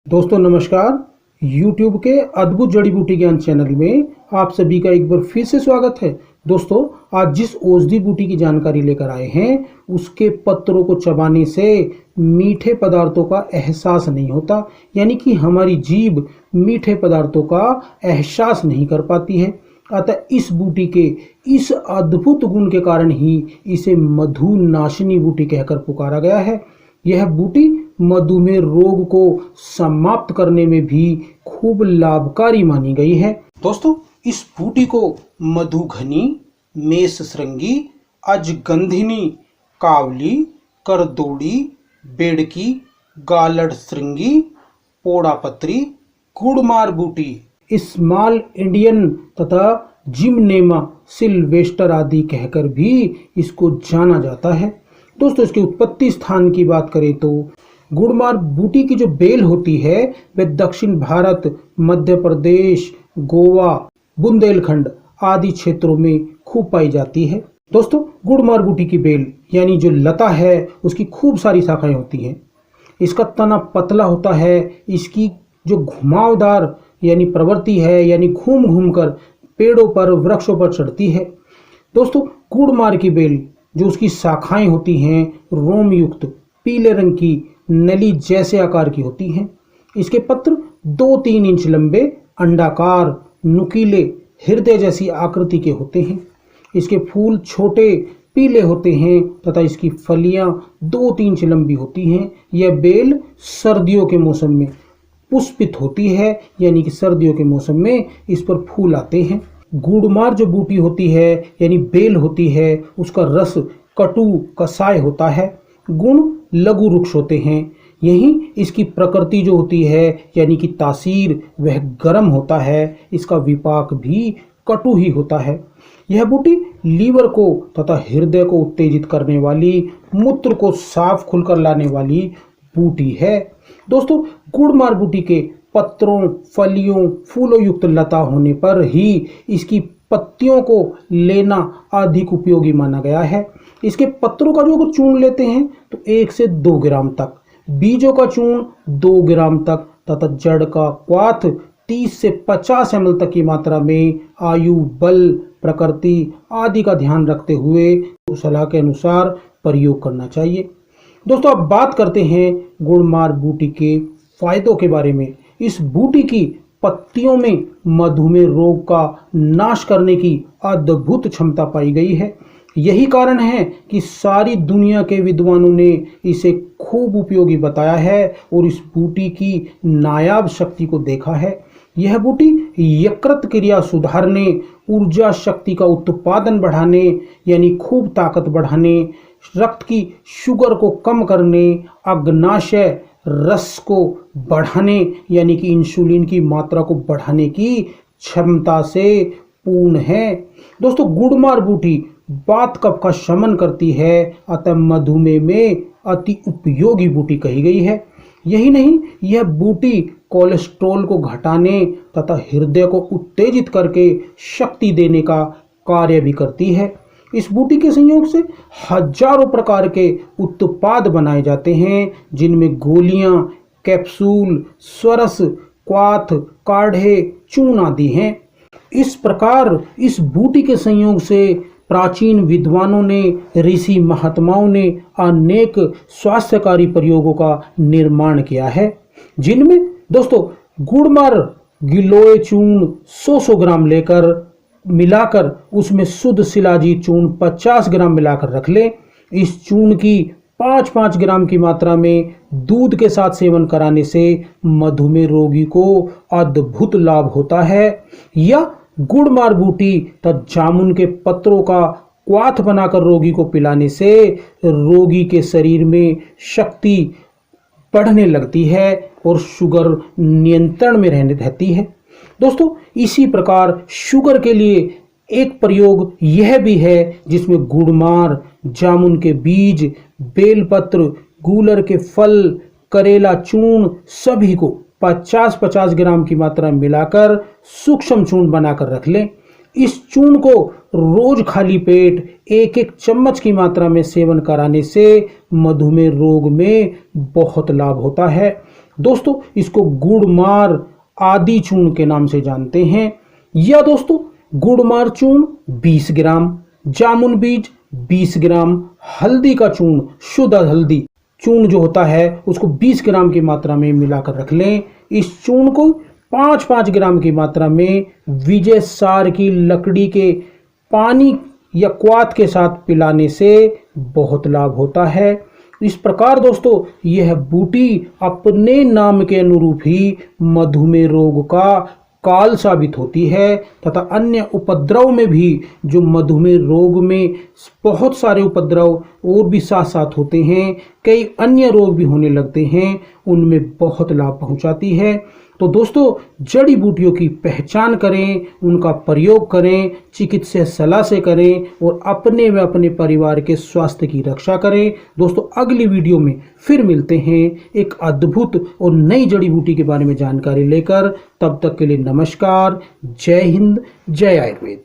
दोस्तों नमस्कार। YouTube के अद्भुत जड़ी बूटी ज्ञान चैनल में आप सभी का एक बार फिर से स्वागत है। दोस्तों आज जिस औषधि बूटी की जानकारी लेकर आए हैं उसके पत्रों को चबाने से मीठे पदार्थों का एहसास नहीं होता, यानी कि हमारी जीभ मीठे पदार्थों का एहसास नहीं कर पाती है। अतः इस बूटी के इस अद्भुत गुण के कारण ही इसे मधुनाशिनी बूटी कहकर पुकारा गया है। यह बूटी मधुमेह रोग को समाप्त करने में भी खूब लाभकारी मानी गई है। दोस्तों इस बूटी को मधुघनी, मेषश्रृंगी, अजगंधिनी, कावली, करदोड़ी, बेड़की, गालड़ श्रृंगी, पोड़ापत्री, गुड़मार बूटी, स्मॉल इंडियन तथा जिमनेमा सिल्वेस्टर आदि कहकर भी इसको जाना जाता है। दोस्तों इसके उत्पत्ति स्थान की बात करें तो गुड़मार बूटी की जो बेल होती है वह दक्षिण भारत, मध्य प्रदेश, गोवा, बुंदेलखंड आदि क्षेत्रों में खूब पाई जाती है। दोस्तों गुड़मार बूटी की बेल यानी जो लता है उसकी खूब सारी शाखाएं होती हैं। इसका तना पतला होता है। इसकी जो घुमावदार यानी प्रवृत्ति है, यानी घूम घूम कर पेड़ों पर, वृक्षों पर चढ़ती है। दोस्तों गुड़मार की बेल जो उसकी शाखाएं होती हैं रोम युक्त पीले रंग की नली जैसे आकार की होती हैं। इसके पत्र 2-3 इंच लंबे, अंडाकार, नुकीले, हृदय जैसी आकृति के होते हैं। इसके फूल छोटे पीले होते हैं तथा इसकी फलियां 2-3 इंच लंबी होती हैं। यह बेल सर्दियों के मौसम में पुष्पित होती है, यानी कि सर्दियों के मौसम में इस पर फूल आते हैं। गुड़मार जो बूटी होती है यानी बेल होती है उसका रस कटु कसाय होता है। गुण लघु वृक्ष होते हैं। यही इसकी प्रकृति जो होती है यानी कि तासीर वह गर्म होता है। इसका विपाक भी कटु ही होता है। यह बूटी लीवर को तथा हृदय को उत्तेजित करने वाली, मूत्र को साफ खुलकर लाने वाली बूटी है। दोस्तों गुड़मार बूटी के पत्रों, फलियों, फूलों युक्त लता होने पर ही इसकी पत्तियों को लेना अधिक उपयोगी माना गया है। इसके पत्रों का जो अगर चूर्ण लेते हैं तो 1 से 2 ग्राम तक, बीजों का चूर्ण 2 ग्राम तक तथा जड़ का क्वाथ 30 से 50 ml तक की मात्रा में आयु, बल, प्रकृति आदि का ध्यान रखते हुए सलाह के अनुसार प्रयोग करना चाहिए। दोस्तों अब बात करते हैं गुड़मार बूटी के फायदों के बारे में। इस बूटी की पत्तियों में मधुमेह रोग का नाश करने की अद्भुत क्षमता पाई गई है। यही कारण है कि सारी दुनिया के विद्वानों ने इसे खूब उपयोगी बताया है और इस बूटी की नायाब शक्ति को देखा है। यह बूटी यकृत क्रिया सुधारने, ऊर्जा शक्ति का उत्पादन बढ़ाने यानी खूब ताकत बढ़ाने, रक्त की शुगर को कम करने, अग्नाशय रस को बढ़ाने यानी कि इंसुलिन की मात्रा को बढ़ाने की क्षमता से पूर्ण है। दोस्तों गुड़मार बूटी वात कफ का शमन करती है, अतः मधुमेह में अति उपयोगी बूटी कही गई है। यही नहीं, यह बूटी कोलेस्ट्रॉल को घटाने तथा हृदय को उत्तेजित करके शक्ति देने का कार्य भी करती है। इस बूटी के संयोग से हजारों प्रकार के उत्पाद बनाए जाते हैं, जिनमें गोलियां, कैप्सूल, स्वरस, क्वाथ, काढ़े, चूर्ण आदि हैं। इस प्रकार इस बूटी के संयोग से प्राचीन विद्वानों ने, ऋषि महात्माओं ने अनेक स्वास्थ्यकारी प्रयोगों का निर्माण किया है, जिनमें दोस्तों गुड़मार गिलोय चूर्ण 100 ग्राम लेकर मिलाकर उसमें शुद्ध शिलाजीत चूर्ण 50 ग्राम मिलाकर रख लें। इस चूर्ण की 5-5 ग्राम की मात्रा में दूध के साथ सेवन कराने से मधुमेह रोगी को अद्भुत लाभ होता है। या गुड़मार बूटी तथा जामुन के पत्रों का क्वाथ बनाकर रोगी को पिलाने से रोगी के शरीर में शक्ति बढ़ने लगती है और शुगर नियंत्रण में रहती है। दोस्तों इसी प्रकार शुगर के लिए एक प्रयोग यह भी है जिसमें गुड़मार, जामुन के बीज, बेलपत्र, गूलर के फल, करेला चूर्ण सभी को 50-50 ग्राम की मात्रा मिलाकर सूक्ष्म चूर्ण बनाकर रख लें। इस चूर्ण को रोज खाली पेट 1-1 चम्मच की मात्रा में सेवन कराने से मधुमेह रोग में बहुत लाभ होता है। दोस्तों इसको गुड़मार आदि चूर्ण के नाम से जानते हैं। या दोस्तों गुड़मार चूर्ण 20 ग्राम, जामुन बीज 20 ग्राम, हल्दी का चूर्ण, शुद्ध हल्दी चूर्ण जो होता है उसको 20 ग्राम की मात्रा में मिलाकर रख लें। इस चूर्ण को 5-5 ग्राम की मात्रा में विजय सार की लकड़ी के पानी या क्वाथ के साथ पिलाने से बहुत लाभ होता है। इस प्रकार दोस्तों यह बूटी अपने नाम के अनुरूप ही मधुमेह रोग का काल साबित होती है तथा अन्य उपद्रव में भी, जो मधुमेह रोग में बहुत सारे उपद्रव और भी साथ साथ होते हैं, कई अन्य रोग भी होने लगते हैं, उनमें बहुत लाभ पहुंचाती है। तो दोस्तों जड़ी बूटियों की पहचान करें, उनका प्रयोग करें, चिकित्सीय सलाह से करें और अपने व अपने परिवार के स्वास्थ्य की रक्षा करें। दोस्तों अगली वीडियो में फिर मिलते हैं एक अद्भुत और नई जड़ी बूटी के बारे में जानकारी लेकर। तब तक के लिए नमस्कार, जय हिंद, जय आयुर्वेद।